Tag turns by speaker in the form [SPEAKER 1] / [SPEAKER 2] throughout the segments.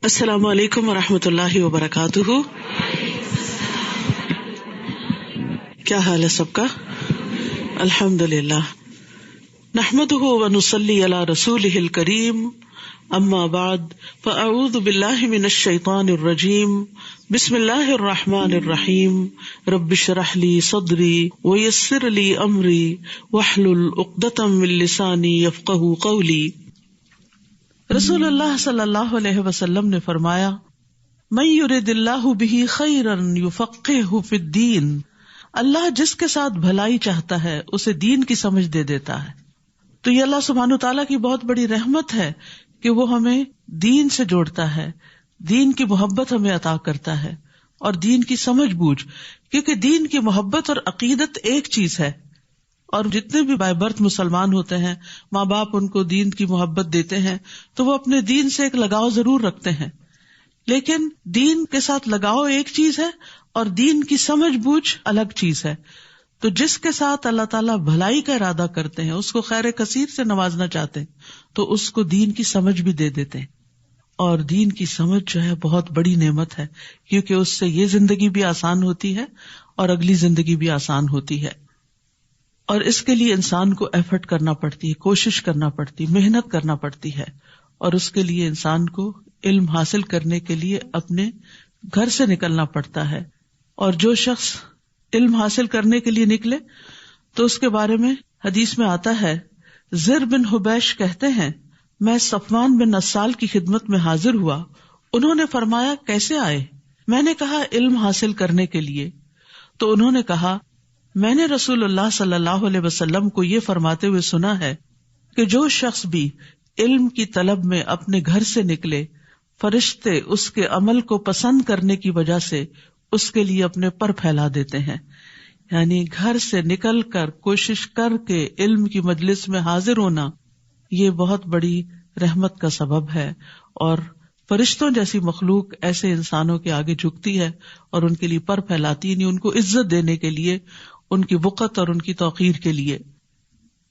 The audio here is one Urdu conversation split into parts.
[SPEAKER 1] السلام علیکم ورحمۃ اللہ وبرکاتہ. کیا حال ہے سب کا؟ الحمد للہ. نحمده ونصلی علی رسولہ الکریم. اما بعد فاعوذ باللہ من الشیطان الرجیم. بسم اللہ الرحمن الرحیم. رب اشرح لی صدری ویسر لی امری واحلل عقدۃ من لسانی یفقہوا قولی. رسول اللہ صلی اللہ علیہ وسلم نے فرمایا، من یرد اللہ بہ خیرا یفقہہ فی الدین. اللہ جس کے ساتھ بھلائی چاہتا ہے اسے دین کی سمجھ دے دیتا ہے. تو یہ اللہ سبحانہ تعالیٰ کی بہت بڑی رحمت ہے کہ وہ ہمیں دین سے جوڑتا ہے، دین کی محبت ہمیں عطا کرتا ہے اور دین کی سمجھ بوجھ، کیونکہ دین کی محبت اور عقیدت ایک چیز ہے. اور جتنے بھی بائی برتھ مسلمان ہوتے ہیں، ماں باپ ان کو دین کی محبت دیتے ہیں تو وہ اپنے دین سے ایک لگاؤ ضرور رکھتے ہیں، لیکن دین کے ساتھ لگاؤ ایک چیز ہے اور دین کی سمجھ بوجھ الگ چیز ہے. تو جس کے ساتھ اللہ تعالیٰ بھلائی کا ارادہ کرتے ہیں، اس کو خیر کثیر سے نوازنا چاہتے ہیں، تو اس کو دین کی سمجھ بھی دے دیتے ہیں. اور دین کی سمجھ جو ہے بہت بڑی نعمت ہے، کیونکہ اس سے یہ زندگی بھی آسان ہوتی ہے اور اگلی زندگی بھی آسان ہوتی ہے. اور اس کے لیے انسان کو ایفرٹ کرنا پڑتی ہے، کوشش کرنا پڑتی، محنت کرنا پڑتی ہے. اور اس کے لیے انسان کو علم حاصل کرنے کے لیے اپنے گھر سے نکلنا پڑتا ہے. اور جو شخص علم حاصل کرنے کے لیے نکلے تو اس کے بارے میں حدیث میں آتا ہے، زر بن حبیش کہتے ہیں، میں صفوان بن نسال کی خدمت میں حاضر ہوا. انہوں نے فرمایا، کیسے آئے؟ میں نے کہا، علم حاصل کرنے کے لیے. تو انہوں نے کہا، میں نے رسول اللہ صلی اللہ علیہ وسلم کو یہ فرماتے ہوئے سنا ہے کہ جو شخص بھی علم کی طلب میں اپنے گھر سے نکلے، فرشتے اس کے عمل کو پسند کرنے کی وجہ سے اس کے لیے اپنے پر پھیلا دیتے ہیں. یعنی گھر سے نکل کر کوشش کر کے علم کی مجلس میں حاضر ہونا یہ بہت بڑی رحمت کا سبب ہے. اور فرشتوں جیسی مخلوق ایسے انسانوں کے آگے جھکتی ہے اور ان کے لیے پر پھیلاتی، یعنی ان کو عزت دینے کے لیے، ان کی وقت اور ان کی توقیر کے لیے.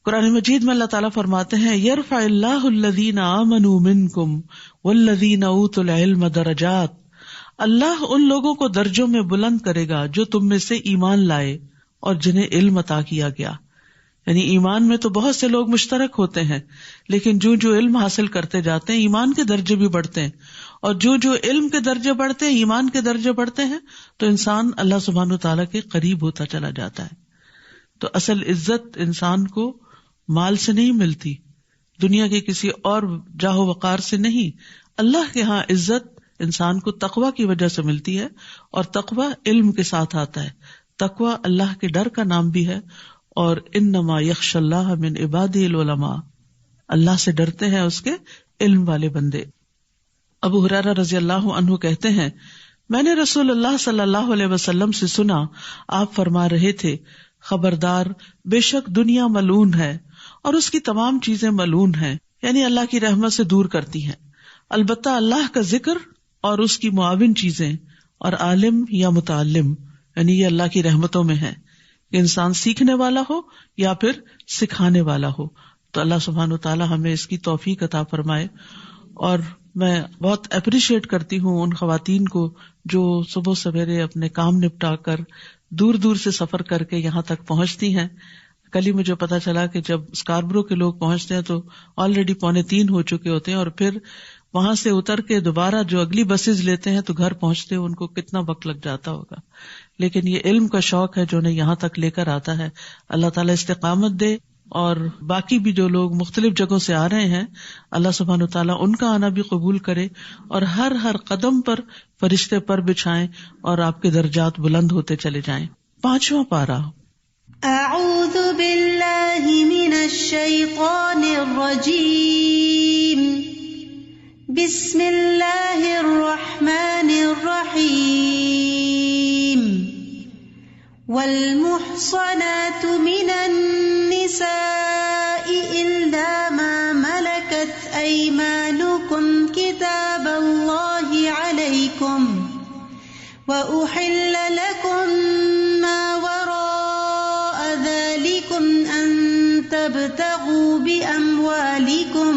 [SPEAKER 1] قرآن مجید میں اللہ تعالیٰ فرماتے ہیں، یرفع اللہ الذین آمنوا منکم والذین اوتوا العلم درجات. اللہ ان لوگوں کو درجوں میں بلند کرے گا جو تم میں سے ایمان لائے اور جنہیں علم عطا کیا گیا. یعنی ایمان میں تو بہت سے لوگ مشترک ہوتے ہیں، لیکن جو علم حاصل کرتے جاتے ہیں ایمان کے درجے بھی بڑھتے ہیں، اور جو علم کے درجے بڑھتے ہیں، ایمان کے درجے بڑھتے ہیں، تو انسان اللہ سبحانہ تعالیٰ کے قریب ہوتا چلا جاتا ہے. تو اصل عزت انسان کو مال سے نہیں ملتی، دنیا کے کسی اور جاہ و وقار سے نہیں. اللہ کے ہاں عزت انسان کو تقوی کی وجہ سے ملتی ہے، اور تقوی علم کے ساتھ آتا ہے. تقوی اللہ کے ڈر کا نام بھی ہے. اور انما یخشی اللہ من عبادہ العلماء، اللہ سے ڈرتے ہیں اس کے علم والے بندے. ابو ہریرہ رضی اللہ عنہ کہتے ہیں، میں نے رسول اللہ صلی اللہ علیہ وسلم سے سنا، آپ فرما رہے تھے، خبردار، بے شک دنیا ملعون ہے اور اس کی تمام چیزیں ملعون ہیں، یعنی اللہ کی رحمت سے دور کرتی ہیں. البتہ اللہ کا ذکر اور اس کی معاون چیزیں اور عالم یا متعلم، یعنی یہ اللہ کی رحمتوں میں ہے کہ انسان سیکھنے والا ہو یا پھر سکھانے والا ہو. تو اللہ سبحانہ وتعالی ہمیں اس کی توفیق عطا فرمائے. اور میں بہت اپریشیٹ کرتی ہوں ان خواتین کو جو صبح سویرے اپنے کام نپٹا کر دور دور سے سفر کر کے یہاں تک پہنچتی ہیں. کل ہی مجھے پتا چلا کہ جب اسکاربرو کے لوگ پہنچتے ہیں تو آلریڈی 2:45 ہو چکے ہوتے ہیں، اور پھر وہاں سے اتر کے دوبارہ جو اگلی بسز لیتے ہیں تو گھر پہنچتے ان کو کتنا وقت لگ جاتا ہوگا. لیکن یہ علم کا شوق ہے جو انہیں یہاں تک لے کر آتا ہے. اللہ تعالیٰ استقامت دے. اور باقی بھی جو لوگ مختلف جگہوں سے آ رہے ہیں، اللہ سبحانہ وتعالیٰ ان کا آنا بھی قبول کرے، اور ہر قدم پر فرشتے پر بچھائیں اور آپ کے درجات بلند ہوتے چلے جائیں. 5واں پارہ.
[SPEAKER 2] اعوذ باللہ من الشیطان الرجیم. بسم اللہ الرحمن الرحیم. والمحصنات من النساء إلا ما ملكت أيمانكم كتاب الله عليكم وأحل لكم ما وراء ذلكم أن تبتغوا بأموالكم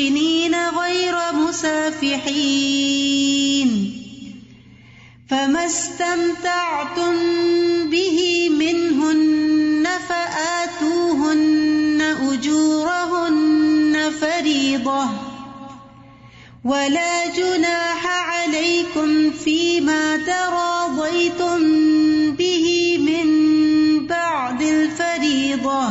[SPEAKER 2] محصنين غير مسافحين فما استمتعتم به منهن فآتوهن أجورهن فريضة ولا جناح عليكم فيما تراضيتم به من بعد الفريضة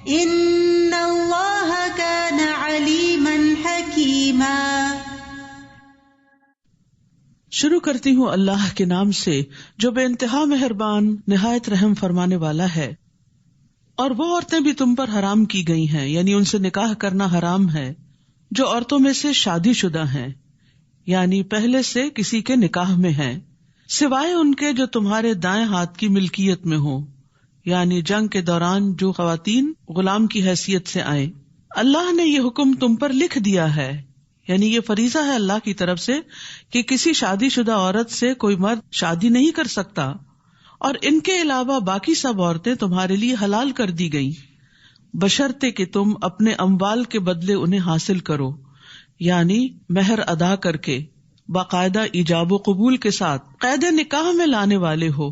[SPEAKER 2] إن الله كان عليما حكيما۔
[SPEAKER 1] شروع کرتی ہوں اللہ کے نام سے جو بے انتہا مہربان نہایت رحم فرمانے والا ہے۔ اور وہ عورتیں بھی تم پر حرام کی گئی ہیں، یعنی ان سے نکاح کرنا حرام ہے جو عورتوں میں سے شادی شدہ ہیں، یعنی پہلے سے کسی کے نکاح میں ہیں، سوائے ان کے جو تمہارے دائیں ہاتھ کی ملکیت میں ہوں، یعنی جنگ کے دوران جو خواتین غلام کی حیثیت سے آئیں۔ اللہ نے یہ حکم تم پر لکھ دیا ہے، یعنی یہ فریضہ ہے اللہ کی طرف سے کہ کسی شادی شدہ عورت سے کوئی مرد شادی نہیں کر سکتا، اور ان کے علاوہ باقی سب عورتیں تمہارے لیے حلال کر دی گئیں، بشرطے کہ تم اپنے اموال کے بدلے انہیں حاصل کرو، یعنی مہر ادا کر کے باقاعدہ ایجاب و قبول کے ساتھ قید نکاح میں لانے والے ہو،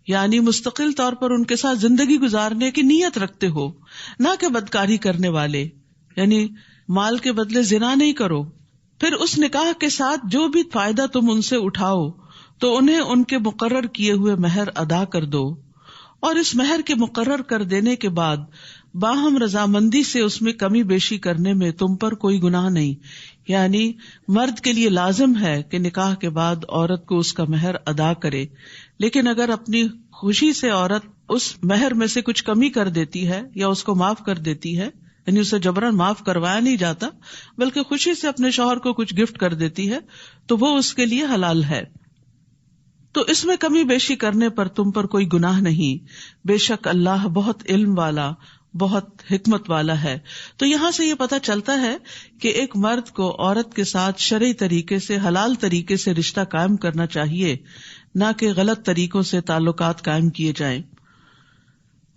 [SPEAKER 1] یعنی مستقل طور پر ان کے ساتھ زندگی گزارنے کی نیت رکھتے ہو، نہ کہ بدکاری کرنے والے، یعنی مال کے بدلے زنا نہیں کرو۔ پھر اس نکاح کے ساتھ جو بھی فائدہ تم ان سے اٹھاؤ تو انہیں ان کے مقرر کیے ہوئے مہر ادا کر دو، اور اس مہر کے مقرر کر دینے کے بعد باہم رضامندی سے اس میں کمی بیشی کرنے میں تم پر کوئی گناہ نہیں، یعنی مرد کے لیے لازم ہے کہ نکاح کے بعد عورت کو اس کا مہر ادا کرے، لیکن اگر اپنی خوشی سے عورت اس مہر میں سے کچھ کمی کر دیتی ہے یا اس کو معاف کر دیتی ہے، یعنی اسے جبراً معاف کروایا نہیں جاتا بلکہ خوشی سے اپنے شوہر کو کچھ گفٹ کر دیتی ہے، تو وہ اس کے لیے حلال ہے۔ تو اس میں کمی بیشی کرنے پر تم پر کوئی گناہ نہیں، بے شک اللہ بہت علم والا بہت حکمت والا ہے۔ تو یہاں سے یہ پتہ چلتا ہے کہ ایک مرد کو عورت کے ساتھ شرعی طریقے سے حلال طریقے سے رشتہ قائم کرنا چاہیے، نہ کہ غلط طریقوں سے تعلقات قائم کیے جائیں۔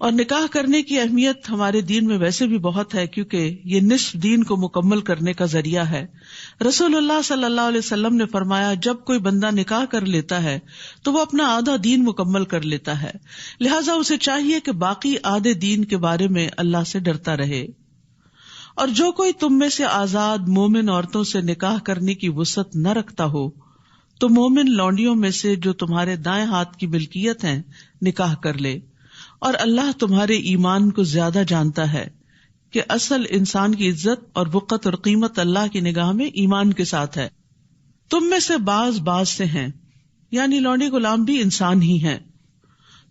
[SPEAKER 1] اور نکاح کرنے کی اہمیت ہمارے دین میں ویسے بھی بہت ہے، کیونکہ یہ نصف دین کو مکمل کرنے کا ذریعہ ہے۔ رسول اللہ صلی اللہ علیہ وسلم نے فرمایا جب کوئی بندہ نکاح کر لیتا ہے تو وہ اپنا آدھا دین مکمل کر لیتا ہے، لہٰذا اسے چاہیے کہ باقی آدھے دین کے بارے میں اللہ سے ڈرتا رہے۔ اور جو کوئی تم میں سے آزاد مومن عورتوں سے نکاح کرنے کی وسعت نہ رکھتا ہو تو مومن لونڈیوں میں سے جو تمہارے دائیں ہاتھ کی ملکیت ہیں نکاح کر لے، اور اللہ تمہارے ایمان کو زیادہ جانتا ہے کہ اصل انسان کی عزت اور وقت اور قیمت اللہ کی نگاہ میں ایمان کے ساتھ ہے۔ تم میں سے بعض سے ہیں، یعنی لونڈی غلام بھی انسان ہی ہیں،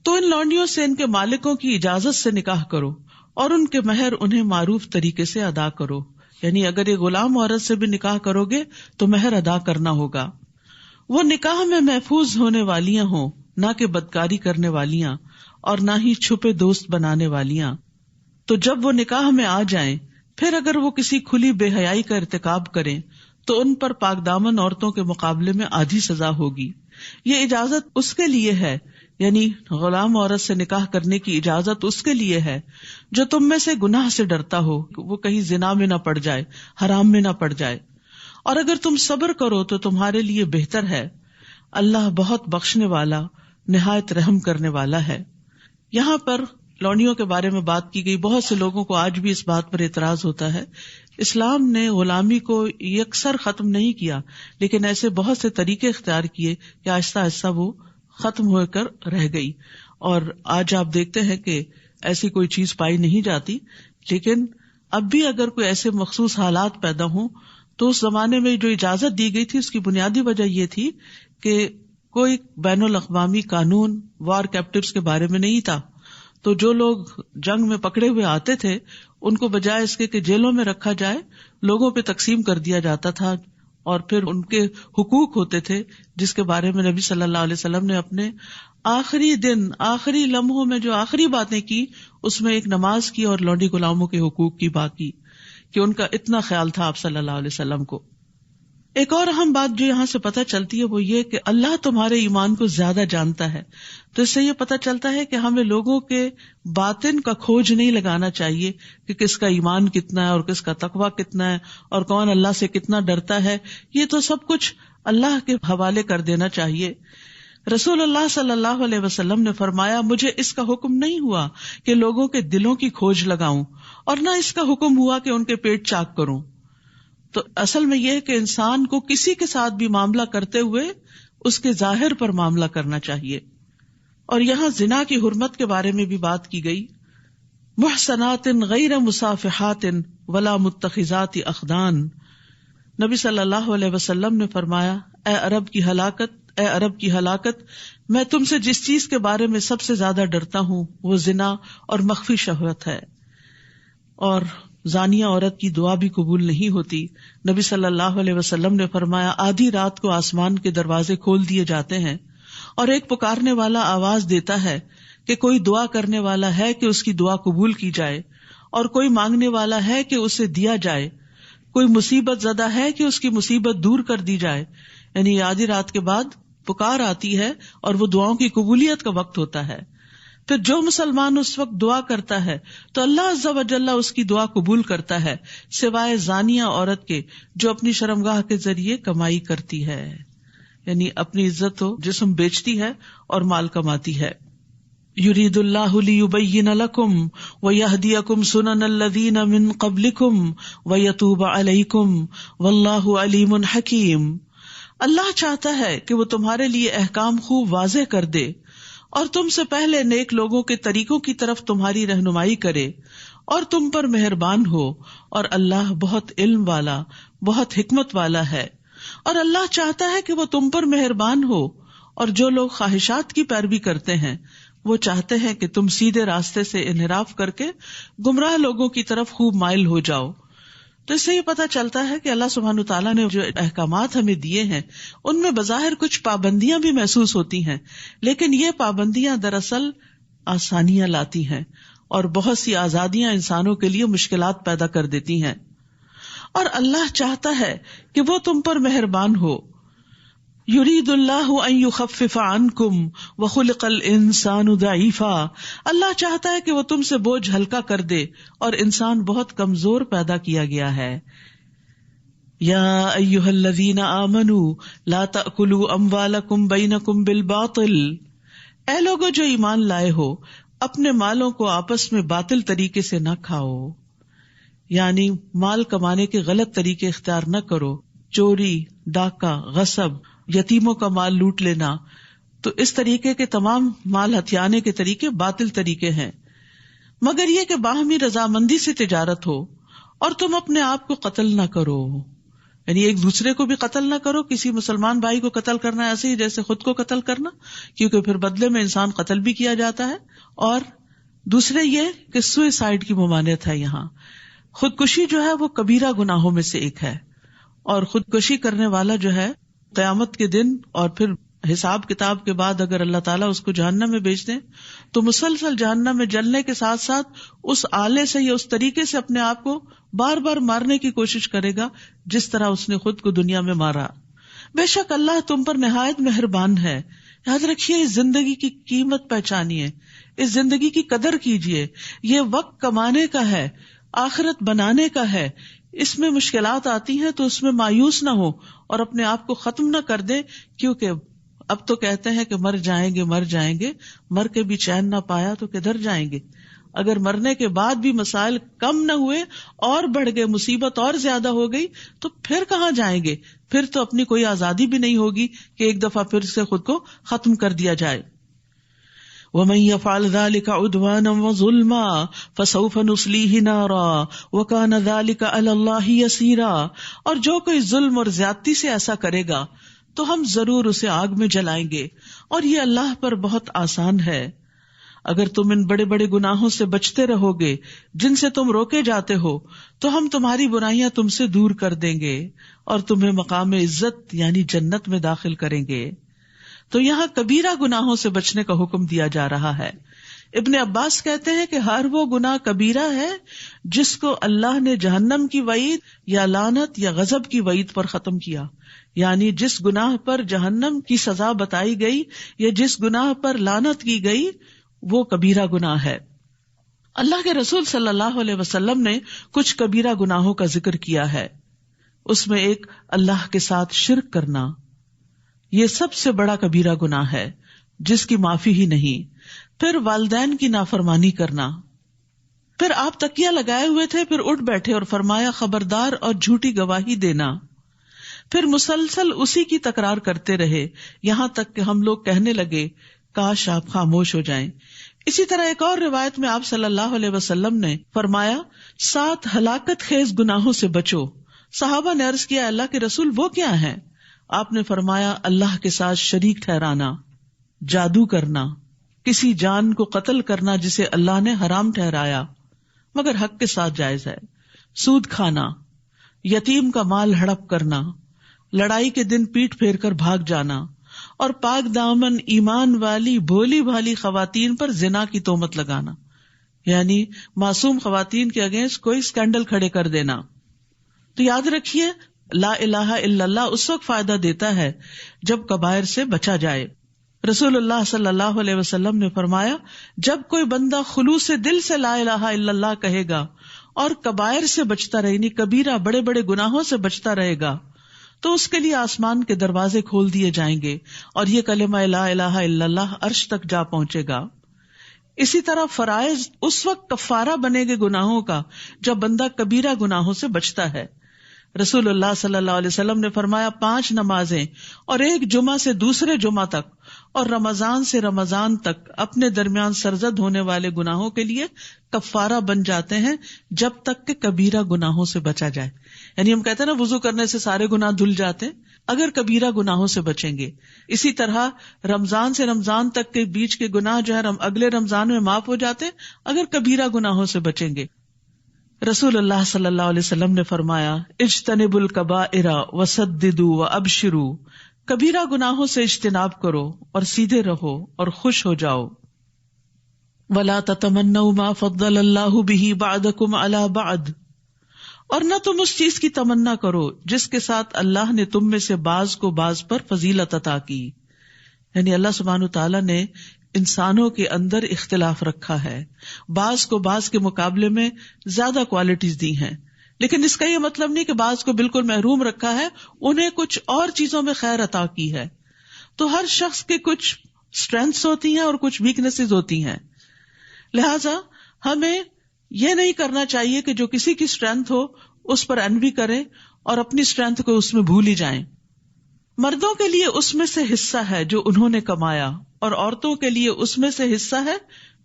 [SPEAKER 1] تو ان لونڈیوں سے ان کے مالکوں کی اجازت سے نکاح کرو اور ان کے مہر انہیں معروف طریقے سے ادا کرو، یعنی اگر ایک غلام عورت سے بھی نکاح کرو گے تو مہر ادا کرنا ہوگا۔ وہ نکاح میں محفوظ ہونے والیاں ہوں، نہ کہ بدکاری کرنے والیاں اور نہ ہی چھپے دوست بنانے والیاں۔ تو جب وہ نکاح میں آ جائیں پھر اگر وہ کسی کھلی بے حیائی کا ارتکاب کریں تو ان پر پاک دامن عورتوں کے مقابلے میں آدھی سزا ہوگی۔ یہ اجازت اس کے لیے ہے، یعنی غلام عورت سے نکاح کرنے کی اجازت اس کے لیے ہے جو تم میں سے گناہ سے ڈرتا ہو، وہ کہیں زنا میں نہ پڑ جائے، حرام میں نہ پڑ جائے، اور اگر تم صبر کرو تو تمہارے لیے بہتر ہے۔ اللہ بہت بخشنے والا نہایت رحم کرنے والا ہے۔ یہاں پر لونڈیوں کے بارے میں بات کی گئی۔ بہت سے لوگوں کو آج بھی اس بات پر اعتراض ہوتا ہے، اسلام نے غلامی کو یکسر ختم نہیں کیا، لیکن ایسے بہت سے طریقے اختیار کیے کہ آہستہ آہستہ وہ ختم ہو کر رہ گئی، اور آج آپ دیکھتے ہیں کہ ایسی کوئی چیز پائی نہیں جاتی۔ لیکن اب بھی اگر کوئی ایسے مخصوص حالات پیدا ہوں تو اس زمانے میں جو اجازت دی گئی تھی اس کی بنیادی وجہ یہ تھی کہ کوئی بین الاقوامی قانون وار کیپٹیوز کے بارے میں نہیں تھا، تو جو لوگ جنگ میں پکڑے ہوئے آتے تھے ان کو بجائے اس کے کہ جیلوں میں رکھا جائے لوگوں پہ تقسیم کر دیا جاتا تھا، اور پھر ان کے حقوق ہوتے تھے جس کے بارے میں نبی صلی اللہ علیہ وسلم نے اپنے آخری دن آخری لمحوں میں جو آخری باتیں کی اس میں ایک نماز کی اور لونڈی غلاموں کے حقوق کی بات کی کہ ان کا اتنا خیال تھا آپ صلی اللہ علیہ وسلم کو۔ ایک اور اہم بات جو یہاں سے پتہ چلتی ہے وہ یہ کہ اللہ تمہارے ایمان کو زیادہ جانتا ہے. تو اس سے یہ پتہ چلتا ہے کہ ہمیں لوگوں کے باطن کا کھوج نہیں لگانا چاہیے کہ کس کا ایمان کتنا ہے اور کس کا تقویٰ کتنا ہے اور کون اللہ سے کتنا ڈرتا ہے. یہ تو سب کچھ اللہ کے حوالے کر دینا چاہیے. رسول اللہ صلی اللہ علیہ وسلم نے فرمایا مجھے اس کا حکم نہیں ہوا کہ لوگوں کے دلوں کی کھوج لگاؤں اور نہ اس کا حکم ہوا کہ ان کے پیٹ چاک کروں. تو اصل میں یہ کہ انسان کو کسی کے ساتھ بھی معاملہ کرتے ہوئے اس کے ظاہر پر معاملہ کرنا چاہیے. اور یہاں زنا کی حرمت کے بارے میں بھی بات کی گئی. محصنات غیر مصافحات ولا متخذات اخدان. نبی صلی اللہ علیہ وسلم نے فرمایا اے عرب کی ہلاکت، میں تم سے جس چیز کے بارے میں سب سے زیادہ ڈرتا ہوں وہ زنا اور مخفی شہوت ہے. اور زانیہ عورت کی دعا بھی قبول نہیں ہوتی. نبی صلی اللہ علیہ وسلم نے فرمایا آدھی رات کو آسمان کے دروازے کھول دیے جاتے ہیں اور ایک پکارنے والا آواز دیتا ہے کہ کوئی دعا کرنے والا ہے کہ اس کی دعا قبول کی جائے، اور کوئی مانگنے والا ہے کہ اسے دیا جائے، کوئی مصیبت زدہ ہے کہ اس کی مصیبت دور کر دی جائے. یعنی آدھی رات کے بعد پکار آتی ہے اور وہ دعاؤں کی قبولیت کا وقت ہوتا ہے. پھر جو مسلمان اس وقت دعا کرتا ہے تو اللہ عز و جل اس کی دعا قبول کرتا ہے، سوائے زانیہ عورت کے جو اپنی شرمگاہ کے ذریعے کمائی کرتی ہے، یعنی اپنی عزت و جسم بیچتی ہے اور مال کماتی ہے. یرید اللہ لیبین لکم ویہدیکم سنن الذین من قبلکم ویتوب علیکم واللہ علیم حکیم. اللہ چاہتا ہے کہ وہ تمہارے لیے احکام خوب واضح کر دے اور تم سے پہلے نیک لوگوں کے طریقوں کی طرف تمہاری رہنمائی کرے اور تم پر مہربان ہو، اور اللہ بہت علم والا بہت حکمت والا ہے. اور اللہ چاہتا ہے کہ وہ تم پر مہربان ہو، اور جو لوگ خواہشات کی پیروی کرتے ہیں وہ چاہتے ہیں کہ تم سیدھے راستے سے انحراف کر کے گمراہ لوگوں کی طرف خوب مائل ہو جاؤ. تو اس سے یہ پتہ چلتا ہے کہ اللہ سبحانہ تعالیٰ نے جو احکامات ہمیں دیے ہیں ان میں بظاہر کچھ پابندیاں بھی محسوس ہوتی ہیں، لیکن یہ پابندیاں دراصل آسانیاں لاتی ہیں اور بہت سی آزادیاں انسانوں کے لیے مشکلات پیدا کر دیتی ہیں. اور اللہ چاہتا ہے کہ وہ تم پر مہربان ہو. یرید اللہ ان یخفف عنکم وخلق الانسان ضعیفا. اللہ چاہتا ہے کہ وہ تم سے بوجھ ہلکا کر دے اور انسان بہت کمزور پیدا کیا گیا ہے. یا ایھا الذین آمنوا لا تأکلوا اموالکم بینکم بالباطل. اے لوگو جو ایمان لائے ہو اپنے مالوں کو آپس میں باطل طریقے سے نہ کھاؤ، یعنی مال کمانے کے غلط طریقے اختیار نہ کرو. چوری، ڈاکہ، غصب، یتیموں کا مال لوٹ لینا، تو اس طریقے کے تمام مال ہتھیانے کے طریقے باطل طریقے ہیں. مگر یہ کہ باہمی رضامندی سے تجارت ہو اور تم اپنے آپ کو قتل نہ کرو، یعنی ایک دوسرے کو بھی قتل نہ کرو. کسی مسلمان بھائی کو قتل کرنا ایسے ہی جیسے خود کو قتل کرنا، کیونکہ پھر بدلے میں انسان قتل بھی کیا جاتا ہے. اور دوسرے یہ کہ سوئسائڈ کی ممانعت ہے. یہاں خودکشی جو ہے وہ کبیرہ گناہوں میں سے ایک ہے، اور خودکشی کرنے والا جو ہے قیامت کے دن اور پھر حساب کتاب کے بعد اگر اللہ تعالیٰ اس کو جہنم میں بھیج دیں تو مسلسل جہنم میں جلنے کے ساتھ ساتھ اس آلے سے یا اس طریقے سے اپنے آپ کو بار بار مارنے کی کوشش کرے گا جس طرح اس نے خود کو دنیا میں مارا. بے شک اللہ تم پر نہایت مہربان ہے. یاد رکھیے اس زندگی کی قیمت پہچانیے، اس زندگی کی قدر کیجیے. یہ وقت کمانے کا ہے، آخرت بنانے کا ہے. اس میں مشکلات آتی ہیں تو اس میں مایوس نہ ہو اور اپنے آپ کو ختم نہ کر دے، کیونکہ اب تو کہتے ہیں کہ مر جائیں گے، مر کے بھی چین نہ پایا تو کدھر جائیں گے. اگر مرنے کے بعد بھی مسائل کم نہ ہوئے اور بڑھ گئے، مصیبت اور زیادہ ہو گئی تو پھر کہاں جائیں گے؟ پھر تو اپنی کوئی آزادی بھی نہیں ہوگی کہ ایک دفعہ پھر سے خود کو ختم کر دیا جائے. وَمَن يَفْعَلْ ذَلِكَ عُدْوَانًا وَظُلْمًا فَسَوْفَ نُصْلِيهِ نَارًا وَكَانَ ذَلِكَ عَلَى اللَّهِ يَسِيرًا. اور جو کوئی ظلم اور زیادتی سے ایسا کرے گا تو ہم ضرور اسے آگ میں جلائیں گے، اور یہ اللہ پر بہت آسان ہے. اگر تم ان بڑے بڑے گناہوں سے بچتے رہو گے جن سے تم روکے جاتے ہو تو ہم تمہاری برائیاں تم سے دور کر دیں گے اور تمہیں مقام عزت یعنی جنت میں داخل کریں گے. تو یہاں کبیرہ گناہوں سے بچنے کا حکم دیا جا رہا ہے، ابن عباس کہتے ہیں کہ ہر وہ گناہ کبیرہ ہے جس کو اللہ نے جہنم کی وعید یا لعنت یا غضب کی وعید پر ختم کیا، یعنی جس گناہ پر جہنم کی سزا بتائی گئی یا جس گناہ پر لعنت کی گئی وہ کبیرہ گناہ ہے۔ اللہ کے رسول صلی اللہ علیہ وسلم نے کچھ کبیرہ گناہوں کا ذکر کیا ہے، اس میں ایک اللہ کے ساتھ شرک کرنا، یہ سب سے بڑا کبیرہ گناہ ہے جس کی معافی ہی نہیں۔ پھر والدین کی نافرمانی کرنا، پھر آپ تکیہ لگائے ہوئے تھے، پھر اٹھ بیٹھے اور فرمایا خبردار اور جھوٹی گواہی دینا، پھر مسلسل اسی کی تکرار کرتے رہے یہاں تک کہ ہم لوگ کہنے لگے کاش آپ خاموش ہو جائیں۔ اسی طرح ایک اور روایت میں آپ صلی اللہ علیہ وسلم نے فرمایا 7 ہلاکت خیز گناہوں سے بچو۔ صحابہ نے عرض کیا اللہ کے رسول وہ کیا ہیں؟ آپ نے فرمایا اللہ کے ساتھ شریک ٹھہرانا، جادو کرنا، کسی جان کو قتل کرنا جسے اللہ نے حرام ٹھہرایا مگر حق کے ساتھ جائز ہے، سود کھانا، یتیم کا مال ہڑپ کرنا، لڑائی کے دن پیٹ پھیر کر بھاگ جانا، اور پاک دامن ایمان والی بھولی بھالی خواتین پر زنا کی تہمت لگانا، یعنی معصوم خواتین کے اگینسٹ کوئی اسکینڈل کھڑے کر دینا۔ تو یاد رکھیے لا الہ الا اللہ اس وقت فائدہ دیتا ہے جب کبائر سے بچا جائے۔ رسول اللہ صلی اللہ علیہ وسلم نے فرمایا جب کوئی بندہ خلوص دل سے لا الہ الا اللہ کہے گا اور کبائر سے بچتا رہے، یعنی کبیرہ بڑے بڑے گناہوں سے بچتا رہے گا، تو اس کے لیے آسمان کے دروازے کھول دیے جائیں گے اور یہ کلمہ لا الہ الا اللہ عرش تک جا پہنچے گا۔ اسی طرح فرائض اس وقت کفارہ بنے گے گناہوں کا جب بندہ کبیرہ گناہوں سے بچتا ہے۔ رسول اللہ صلی اللہ علیہ وسلم نے فرمایا 5 نمازیں اور ایک جمعہ سے دوسرے جمعہ تک اور رمضان سے رمضان تک اپنے درمیان سرزد ہونے والے گناہوں کے لیے کفارہ بن جاتے ہیں جب تک کہ کبیرہ گناہوں سے بچا جائے۔ یعنی ہم کہتے ہیں نا وضو کرنے سے سارے گناہ دھل جاتے ہیں اگر کبیرہ گناہوں سے بچیں گے، اسی طرح رمضان سے رمضان تک کے بیچ کے گناہ جو ہے اگلے رمضان میں معاف ہو جاتے ہیں اگر کبیرہ گناہوں سے بچیں گے۔ رسول اللہ صلی اللہ علیہ وسلم نے فرمایا اجتنبوا الکبائر وسددوا وابشروا، کبیرہ گناہوں سے اجتناب کرو اور سیدھے رہو اور خوش ہو جاؤ۔ ولا تتمنوا ما فضل اللہ به بعضکم علی بعض، اور نہ تم اس چیز کی تمنا کرو جس کے ساتھ اللہ نے تم میں سے بعض کو بعض پر فضیلت عطا کی، یعنی اللہ سبحانہ تعالیٰ نے انسانوں کے اندر اختلاف رکھا ہے، بعض کو بعض کے مقابلے میں زیادہ کوالٹیز دی ہیں، لیکن اس کا یہ مطلب نہیں کہ بعض کو بالکل محروم رکھا ہے، انہیں کچھ اور چیزوں میں خیر عطا کی ہے۔ تو ہر شخص کے کچھ اسٹرینتھس ہوتی ہیں اور کچھ ویکنیسز ہوتی ہیں، لہذا ہمیں یہ نہیں کرنا چاہیے کہ جو کسی کی اسٹرینتھ ہو اس پر انوی کریں اور اپنی اسٹرینتھ کو اس میں بھول ہی جائیں۔ مردوں کے لیے اس میں سے حصہ ہے جو انہوں نے کمایا اور عورتوں کے لیے اس میں سے حصہ ہے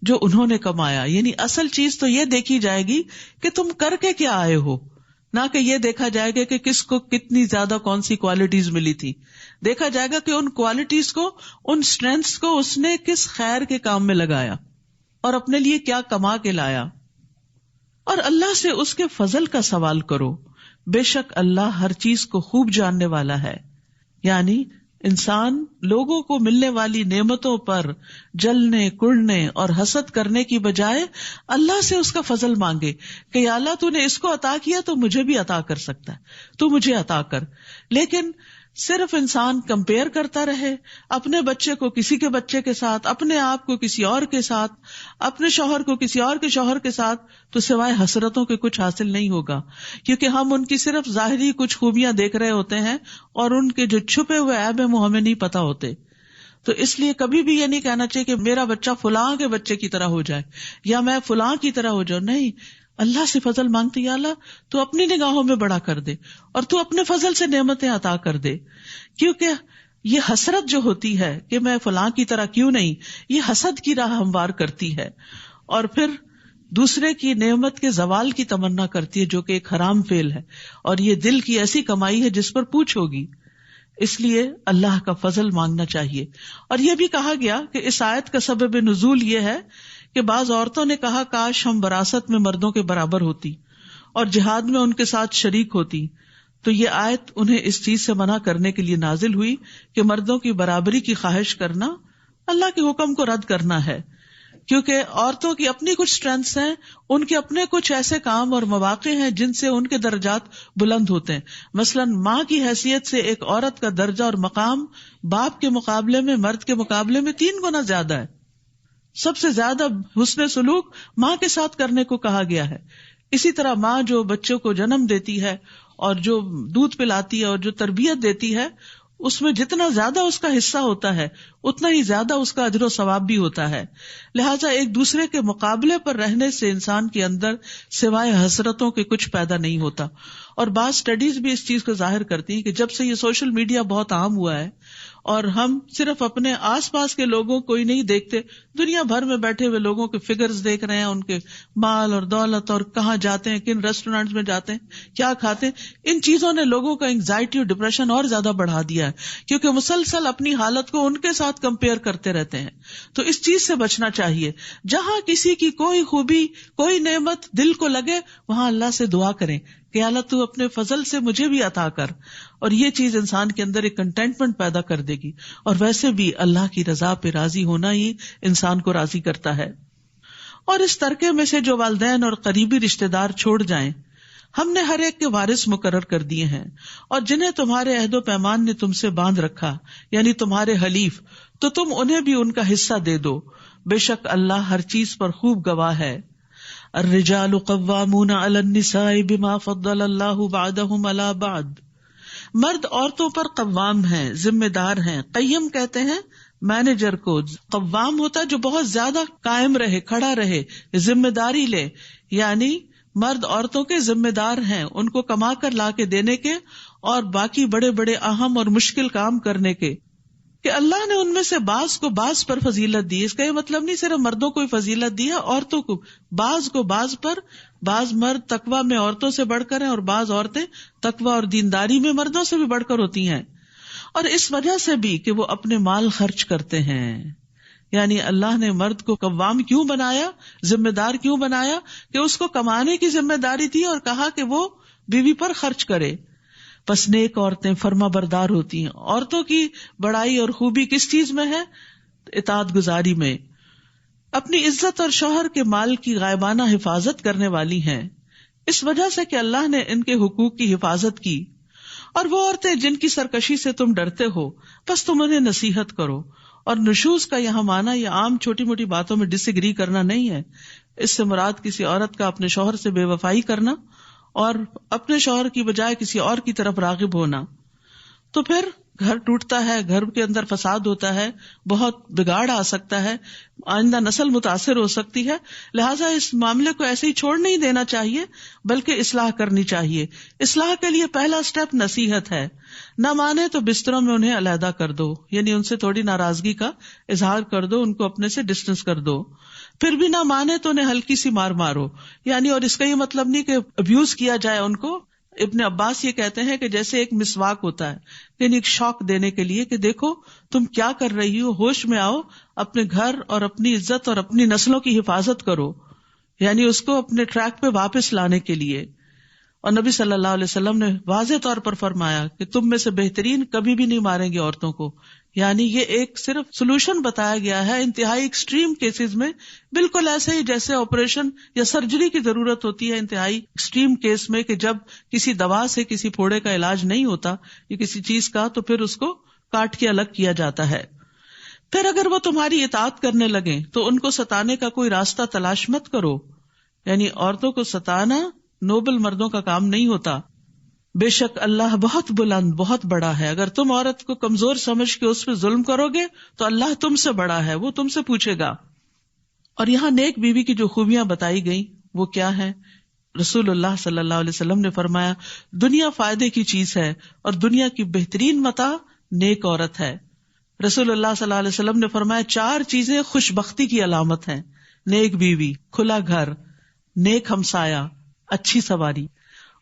[SPEAKER 1] جو انہوں نے کمایا، یعنی اصل چیز تو یہ دیکھی جائے گی کہ تم کر کے کیا آئے ہو، نہ کہ یہ دیکھا جائے گا کہ کس کو کتنی زیادہ کون سی کوالٹیز ملی تھی، دیکھا جائے گا کہ ان کوالٹیز کو، ان اسٹرینتھس کو اس نے کس خیر کے کام میں لگایا اور اپنے لیے کیا کما کے لایا۔ اور اللہ سے اس کے فضل کا سوال کرو، بے شک اللہ ہر چیز کو خوب جاننے والا ہے۔ یعنی انسان لوگوں کو ملنے والی نعمتوں پر جلنے کڑنے اور حسد کرنے کی بجائے اللہ سے اس کا فضل مانگے کہ یا اللہ تو نے اس کو عطا کیا تو مجھے بھی عطا کر سکتا ہے، تو مجھے عطا کر۔ لیکن صرف انسان کمپیئر کرتا رہے، اپنے بچے کو کسی کے بچے کے ساتھ، اپنے آپ کو کسی اور کے ساتھ، اپنے شوہر کو کسی اور کے شوہر کے ساتھ، تو سوائے حسرتوں کے کچھ حاصل نہیں ہوگا، کیونکہ ہم ان کی صرف ظاہری کچھ خوبیاں دیکھ رہے ہوتے ہیں اور ان کے جو چھپے ہوئے عیب ہیں وہ ہمیں نہیں پتا ہوتے۔ تو اس لیے کبھی بھی یہ نہیں کہنا چاہیے کہ میرا بچہ فلاں کے بچے کی طرح ہو جائے یا میں فلاں کی طرح ہو جاؤں، نہیں، اللہ سے فضل مانگتے، یا اللہ تو اپنی نگاہوں میں بڑا کر دے اور تو اپنے فضل سے نعمتیں عطا کر دے، کیونکہ یہ حسرت جو ہوتی ہے کہ میں فلاں کی طرح کیوں نہیں، یہ حسد کی راہ ہموار کرتی ہے اور پھر دوسرے کی نعمت کے زوال کی تمنا کرتی ہے، جو کہ ایک حرام فعل ہے اور یہ دل کی ایسی کمائی ہے جس پر پوچھ ہوگی۔ اس لیے اللہ کا فضل مانگنا چاہیے۔ اور یہ بھی کہا گیا کہ اس آیت کا سبب نزول یہ ہے کہ بعض عورتوں نے کہا کاش ہم وراثت میں مردوں کے برابر ہوتی اور جہاد میں ان کے ساتھ شریک ہوتی، تو یہ آیت انہیں اس چیز سے منع کرنے کے لیے نازل ہوئی کہ مردوں کی برابری کی خواہش کرنا اللہ کے حکم کو رد کرنا ہے، کیونکہ عورتوں کی اپنی کچھ اسٹرینتھس ہیں، ان کے اپنے کچھ ایسے کام اور مواقع ہیں جن سے ان کے درجات بلند ہوتے ہیں. مثلاً ماں کی حیثیت سے ایک عورت کا درجہ اور مقام باپ کے مقابلے میں، مرد کے مقابلے میں 3 گنا زیادہ ہے. سب سے زیادہ حسن سلوک ماں کے ساتھ کرنے کو کہا گیا ہے. اسی طرح ماں جو بچوں کو جنم دیتی ہے اور جو دودھ پلاتی ہے اور جو تربیت دیتی ہے، اس میں جتنا زیادہ اس کا حصہ ہوتا ہے اتنا ہی زیادہ اس کا اجر و ثواب بھی ہوتا ہے. لہٰذا ایک دوسرے کے مقابلے پر رہنے سے انسان کے اندر سوائے حسرتوں کے کچھ پیدا نہیں ہوتا. اور بعض اسٹڈیز بھی اس چیز کو ظاہر کرتی ہیں کہ جب سے یہ سوشل میڈیا بہت عام ہوا ہے اور ہم صرف اپنے آس پاس کے لوگوں کو ہی نہیں دیکھتے، دنیا بھر میں بیٹھے ہوئے لوگوں کے فگرز دیکھ رہے ہیں، ان کے مال اور دولت اور کہاں جاتے ہیں، کن ریسٹورینٹس میں جاتے ہیں، کیا کھاتے ہیں، ان چیزوں نے لوگوں کا انگزائٹی اور ڈپریشن اور زیادہ بڑھا دیا ہے، کیونکہ مسلسل اپنی حالت کو ان کے ساتھ کمپیئر کرتے رہتے ہیں. تو اس چیز سے بچنا چاہیے. جہاں کسی کی کوئی خوبی، کوئی نعمت دل کو لگے، وہاں اللہ سے دعا کریں کہ اللہ تو اپنے فضل سے مجھے بھی عطا کر. اور یہ چیز انسان کے اندر ایک کنٹینٹمنٹ پیدا کر دے گی. اور ویسے بھی اللہ کی رضا پہ راضی ہونا ہی انسان کو راضی کرتا ہے. اور اس ترکے میں سے جو والدین اور قریبی رشتہ دار چھوڑ جائیں، ہم نے ہر ایک کے وارث مقرر کر دیے ہیں، اور جنہیں تمہارے عہد و پیمان نے تم سے باندھ رکھا، یعنی تمہارے حلیف، تو تم انہیں بھی ان کا حصہ دے دو. بے شک اللہ ہر چیز پر خوب گواہ ہے. الرجال قوامون علی النساء بما فضل اللہ بعضهم علی بعض. مرد عورتوں پر قوام ہیں، ذمہ دار ہیں. قیم کہتے ہیں مینیجر کو. قوام ہوتا ہے جو بہت زیادہ قائم رہے، کھڑا رہے، ذمہ داری لے. یعنی مرد عورتوں کے ذمہ دار ہیں، ان کو کما کر لا کے دینے کے اور باقی بڑے بڑے اہم اور مشکل کام کرنے کے. کہ اللہ نے ان میں سے بعض کو بعض پر فضیلت دی. اس کا یہ مطلب نہیں صرف مردوں کو فضیلت دی ہے، عورتوں کو بعض پر. بعض مرد تقویٰ میں عورتوں سے بڑھ کر ہیں اور بعض عورتیں تقویٰ اور دینداری میں مردوں سے بھی بڑھ کر ہوتی ہیں. اور اس وجہ سے بھی کہ وہ اپنے مال خرچ کرتے ہیں. یعنی اللہ نے مرد کو قوام کیوں بنایا، ذمہ دار کیوں بنایا؟ کہ اس کو کمانے کی ذمہ داری تھی اور کہا کہ وہ بیوی پر خرچ کرے. پس نیک عورتیں فرما بردار ہوتی ہیں. عورتوں کی بڑائی اور خوبی کس چیز میں ہے؟ اطاعت گزاری میں. اپنی عزت اور شوہر کے مال کی غائبانہ حفاظت کرنے والی ہیں، اس وجہ سے کہ اللہ نے ان کے حقوق کی حفاظت کی. اور وہ عورتیں جن کی سرکشی سے تم ڈرتے ہو، پس تم انہیں نصیحت کرو. اور نشوز کا یہاں معنی یہ عام چھوٹی موٹی باتوں میں ڈس ایگری کرنا نہیں ہے. اس سے مراد کسی عورت کا اپنے شوہر سے بے وفائی کرنا اور اپنے شوہر کی بجائے کسی اور کی طرف راغب ہونا. تو پھر گھر ٹوٹتا ہے، گھر کے اندر فساد ہوتا ہے، بہت بگاڑ آ سکتا ہے، آئندہ نسل متاثر ہو سکتی ہے. لہٰذا اس معاملے کو ایسے ہی چھوڑ نہیں دینا چاہیے، بلکہ اصلاح کرنی چاہیے. اصلاح کے لیے پہلا سٹیپ نصیحت ہے. نہ مانے تو بستروں میں انہیں علیحدہ کر دو، یعنی ان سے تھوڑی ناراضگی کا اظہار کر دو، ان کو اپنے سے ڈسٹینس کر دو. پھر بھی نہ مانے تو انہیں ہلکی سی مار مارو. یعنی اور اس کا یہ مطلب نہیں کہ ابیوز کیا جائے ان کو. ابن عباس یہ کہتے ہیں کہ جیسے ایک مسواک ہوتا ہے، یعنی ایک شوق دینے کے لیے کہ دیکھو تم کیا کر رہی ہو، ہوش میں آؤ، اپنے گھر اور اپنی عزت اور اپنی نسلوں کی حفاظت کرو. یعنی اس کو اپنے ٹریک پہ واپس لانے کے لیے. اور نبی صلی اللہ علیہ وسلم نے واضح طور پر فرمایا کہ تم میں سے بہترین کبھی بھی نہیں ماریں گے عورتوں کو. یعنی یہ ایک صرف سولوشن بتایا گیا ہے انتہائی ایکسٹریم کیسز میں، بالکل ایسے ہی جیسے آپریشن یا سرجری کی ضرورت ہوتی ہے انتہائی ایکسٹریم کیس میں، کہ جب کسی دوا سے کسی پھوڑے کا علاج نہیں ہوتا یا کسی چیز کا، تو پھر اس کو کاٹ کے الگ کیا جاتا ہے. پھر اگر وہ تمہاری اطاعت کرنے لگیں تو ان کو ستانے کا کوئی راستہ تلاش مت کرو. یعنی عورتوں کو ستانا نوبل مردوں کا کام نہیں ہوتا. بے شک اللہ بہت بلند، بہت بڑا ہے. اگر تم عورت کو کمزور سمجھ کے اس پہ ظلم کرو گے تو اللہ تم سے بڑا ہے، وہ تم سے پوچھے گا. اور یہاں نیک بیوی کی جو خوبیاں بتائی گئیں وہ کیا ہیں؟ رسول اللہ صلی اللہ علیہ وسلم نے فرمایا دنیا فائدے کی چیز ہے اور دنیا کی بہترین متاع نیک عورت ہے. رسول اللہ صلی اللہ علیہ وسلم نے فرمایا 4 چیزیں خوش بختی کی علامت ہیں: نیک بیوی، کھلا گھر، نیک ہمسایہ، اچھی سواری.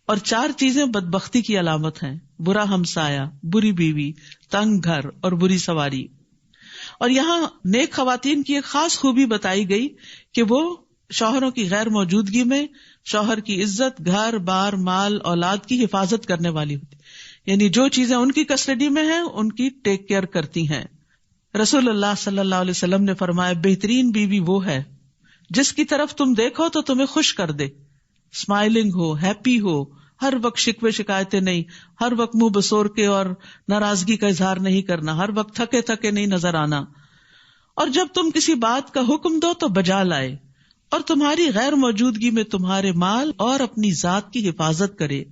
[SPEAKER 1] اور 4 چیزیں بدبختی کی علامت ہیں: برا ہمسایہ، بری بیوی، تنگ گھر اور بری سواری. اور یہاں نیک خواتین کی ایک خاص خوبی بتائی گئی کہ وہ شوہروں کی غیر موجودگی میں شوہر کی عزت، گھر بار، مال، اولاد کی حفاظت کرنے والی ہوتی. یعنی جو چیزیں ان کی کسٹڈی میں ہیں ان کی ٹیک کیئر کرتی ہیں. رسول اللہ صلی اللہ علیہ وسلم نے فرمایا بہترین بیوی وہ ہے جس کی طرف تم دیکھو تو تمہیں خوش کر دے، اسمائلنگ ہو، ہیپی ہو، ہر وقت شکوے شکایتیں نہیں، ہر وقت منہ بسور کے اور ناراضگی کا اظہار نہیں کرنا، ہر وقت تھکے تھکے نہیں نظر آنا، اور جب تم کسی بات کا حکم دو تو بجا لائے، اور تمہاری غیر موجودگی میں تمہارے مال اور اپنی ذات کی حفاظت کرے۔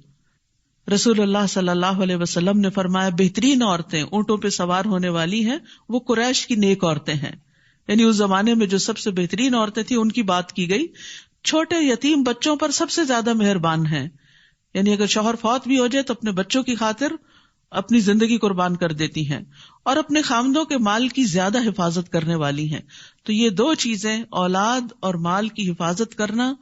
[SPEAKER 1] رسول اللہ صلی اللہ علیہ وسلم نے فرمایا، بہترین عورتیں اونٹوں پہ سوار ہونے والی ہیں وہ قریش کی نیک عورتیں ہیں، یعنی اس زمانے میں جو سب سے بہترین عورتیں تھیں ان کی بات کی گئی۔ چھوٹے یتیم بچوں پر سب سے زیادہ مہربان ہیں، یعنی اگر شوہر فوت بھی ہو جائے تو اپنے بچوں کی خاطر اپنی زندگی قربان کر دیتی ہیں، اور اپنے خامدوں کے مال کی زیادہ حفاظت کرنے والی ہیں۔ تو یہ دو چیزیں، اولاد اور مال کی حفاظت کرنا،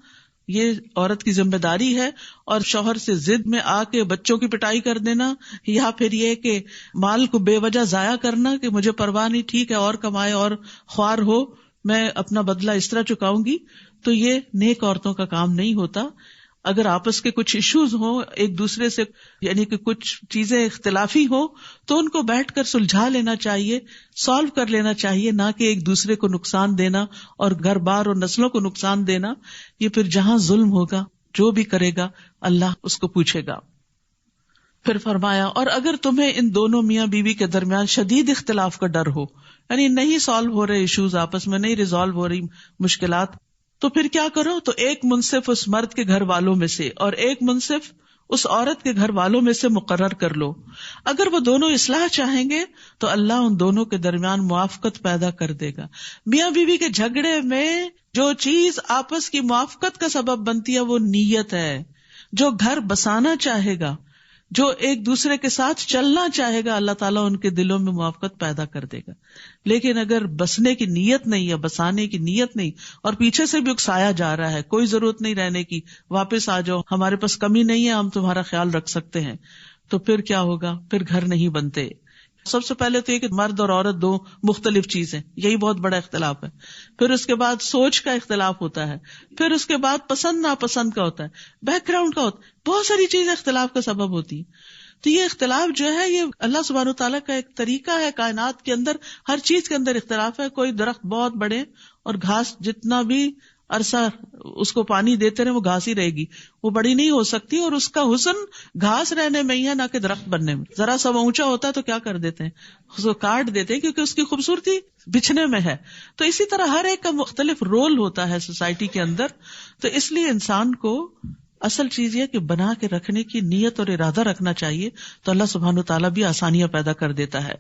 [SPEAKER 1] یہ عورت کی ذمہ داری ہے، اور شوہر سے ضد میں آ کے بچوں کی پٹائی کر دینا، یا پھر یہ کہ مال کو بے وجہ ضائع کرنا کہ مجھے پرواہ نہیں، ٹھیک ہے اور کمائے اور خوار ہو، میں اپنا بدلہ اس طرح چکاؤں گی، تو یہ نیک عورتوں کا کام نہیں ہوتا۔ اگر آپس کے کچھ ایشوز ہوں ایک دوسرے سے، یعنی کہ کچھ چیزیں اختلافی ہوں، تو ان کو بیٹھ کر سلجھا لینا چاہیے، سالو کر لینا چاہیے، نہ کہ ایک دوسرے کو نقصان دینا اور گھر بار اور نسلوں کو نقصان دینا۔ یہ پھر جہاں ظلم ہوگا جو بھی کرے گا اللہ اس کو پوچھے گا۔ پھر فرمایا، اور اگر تمہیں ان دونوں میاں بیوی کے درمیان شدید اختلاف کا ڈر ہو، یعنی نہیں سالو ہو رہے ایشوز، آپس میں نہیں ریزالو ہو رہی مشکلات، تو پھر کیا کرو، تو ایک منصف اس مرد کے گھر والوں میں سے اور ایک منصف اس عورت کے گھر والوں میں سے مقرر کر لو۔ اگر وہ دونوں اصلاح چاہیں گے تو اللہ ان دونوں کے درمیان موافقت پیدا کر دے گا۔ میاں بیوی کے جھگڑے میں جو چیز آپس کی موافقت کا سبب بنتی ہے وہ نیت ہے۔ جو گھر بسانا چاہے گا، جو ایک دوسرے کے ساتھ چلنا چاہے گا، اللہ تعالیٰ ان کے دلوں میں موافقت پیدا کر دے گا۔ لیکن اگر بسنے کی نیت نہیں ہے، بسانے کی نیت نہیں، اور پیچھے سے بھی اکسایا جا رہا ہے، کوئی ضرورت نہیں رہنے کی، واپس آ جاؤ، ہمارے پاس کمی نہیں ہے، ہم تمہارا خیال رکھ سکتے ہیں، تو پھر کیا ہوگا، پھر گھر نہیں بنتے۔ سب سے پہلے تو یہ کہ مرد اور عورت دو مختلف چیزیں، یہی بہت بڑا اختلاف ہے۔ پھر اس کے بعد سوچ کا اختلاف ہوتا ہے، پھر اس کے بعد پسند ناپسند کا ہوتا ہے، بیک گراؤنڈ کا ہوتا ہے، بہت ساری چیزیں اختلاف کا سبب ہوتی ہیں۔ تو یہ اختلاف جو ہے یہ اللہ سبحانہ وتعالیٰ کا ایک طریقہ ہے، کائنات کے اندر ہر چیز کے اندر اختلاف ہے۔ کوئی درخت بہت بڑے اور گھاس جتنا بھی عرصہ اس کو پانی دیتے رہے وہ گھاس ہی رہے گی، وہ بڑی نہیں ہو سکتی، اور اس کا حسن گھاس رہنے میں ہی ہے، نہ کہ درخت بننے میں۔ ذرا سا وہ اونچا ہوتا ہے تو کیا کر دیتے ہیں، اس کو کاٹ دیتے ہیں، کیونکہ اس کی خوبصورتی بچھنے میں ہے۔ تو اسی طرح ہر ایک کا مختلف رول ہوتا ہے سوسائٹی کے اندر۔ تو اس لیے انسان کو اصل چیز یہ کہ بنا کے رکھنے کی نیت اور ارادہ رکھنا چاہیے، تو اللہ سبحانہ تعالیٰ بھی آسانیاں پیدا کر دیتا ہے۔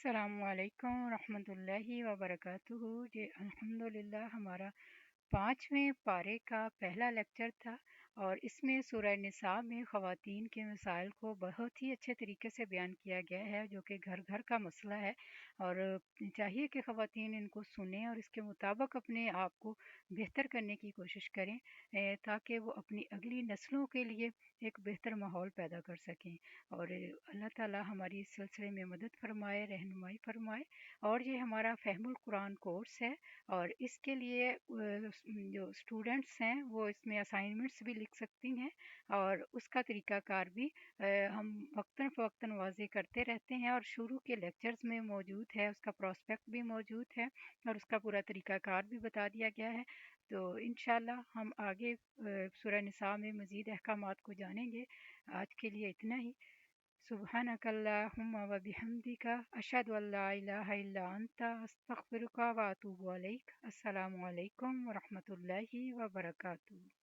[SPEAKER 3] السلام علیکم ورحمۃ اللہ وبرکاتہ۔ جی الحمد للہ ہمارا 5ویں پارے کا پہلا لیکچر تھا، اور اس میں سورہ نساء میں خواتین کے مسائل کو بہت ہی اچھے طریقے سے بیان کیا گیا ہے، جو کہ گھر گھر کا مسئلہ ہے، اور چاہیے کہ خواتین ان کو سنیں اور اس کے مطابق اپنے آپ کو بہتر کرنے کی کوشش کریں، تاکہ وہ اپنی اگلی نسلوں کے لیے ایک بہتر ماحول پیدا کر سکیں۔ اور اللہ تعالی ہماری اس سلسلے میں مدد فرمائے، رہنمائی فرمائے۔ اور یہ ہمارا فہم القرآن کورس ہے، اور اس کے لیے جو اسٹوڈنٹس ہیں وہ اس میں اسائنمنٹس بھی لکھ سکتی ہیں، اور اس کا طریقہ کار بھی ہم وقتاً فوقتاً واضح کرتے رہتے ہیں، اور شروع کے لیکچرز میں موجود ہے، اس کا پراسپیکٹ بھی موجود ہے، اور اس کا پورا طریقہ کار بھی بتا دیا گیا ہے۔ تو انشاءاللہ ہم آگے سورہ نساء میں مزید احکامات کو جانیں گے۔ آج کے لیے اتنا ہی۔ سبحانک اللہم و بحمدک، اشہد ان لا الہ الا انت، استغفرک و اتوب الیک۔ السلام علیکم ورحمۃ اللہ وبرکاتہ۔